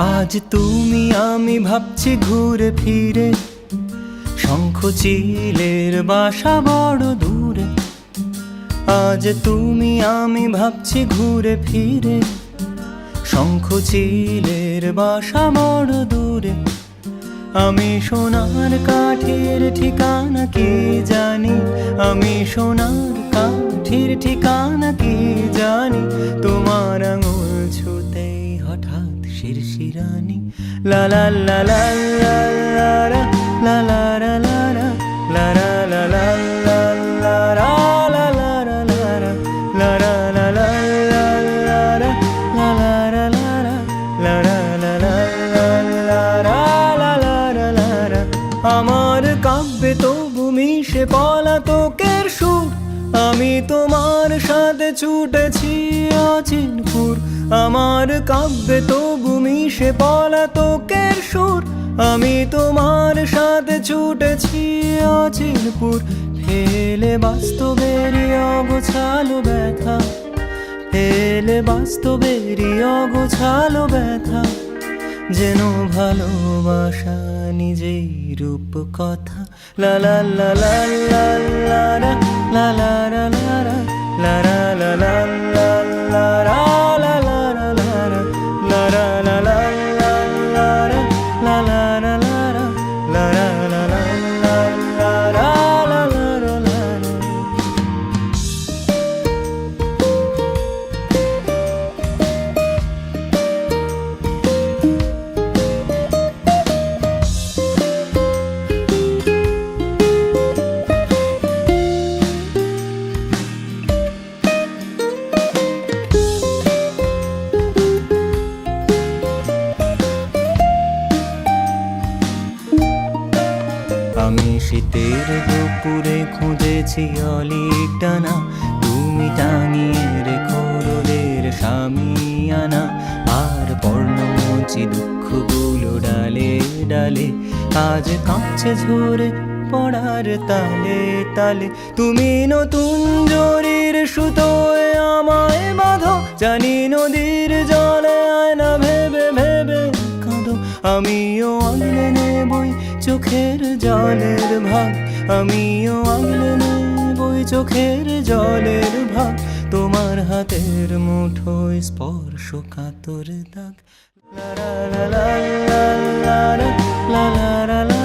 আজ তুমি আমি ভাবছি ঘুরে ফিরে, শঙ্খ চিলের বাসা বড় দূরে। আজ তুমি আমি ভাবছি ঘুরে ফিরে, শঙ্খ চিলের বাসা বড় দূরে। আমি সোনার কাঠির ঠিকানা কি জানি, আমি সোনার কাঠির ঠিকানা কি জানি। তোমার আঙুল ছুতেই হঠাৎ শিরশিরানি। লা লা লা লা লা লা লা লা লা লা লা লা লা লা লা আমার কাব্যে তবু মিশে পলাতকের সুর। আমি তোমার সাথে ছুটেছি অচিনপুর। আমার কাব্যে তবু মিশে পলাতকের সুর। আমি তোমার সাথে ছুটেছি অচিনপুর। ফেলে বাস্তবেরই অগোছালো ব্যথা, ফেলে বাস্তবেরই অগোছালো ব্যথা। যেন ভালোবাসা নিজেই রূপ কথা। লা লা লা লা লা লা লা লা লা লা লা লা লা লা আমি শীতের দুপুরে খুঁজেছি অলিক ডানা। তুমি টাঙিয়ে রেখো রোদের সামিয়ানা। আর পর্ণমোচী দুঃখগুলো ডালে ডালে আজ কাঁপছে ঝরে পড়ার তালে তালে। তুমি নতুন জরির সুতোয় আমায় বাঁধো, জানি নদীর জলে আয়না ভেবে ভেবে কাঁদো। আমিও আগলে নেবই চোখের জলের ভাগ, আমিও আগলে নেবই চোখের জলের ভাগ। তোমার হাতের মুঠোয় স্পর্শ কাতর দাগ। লা লা লা লা লা লা লা লা লা।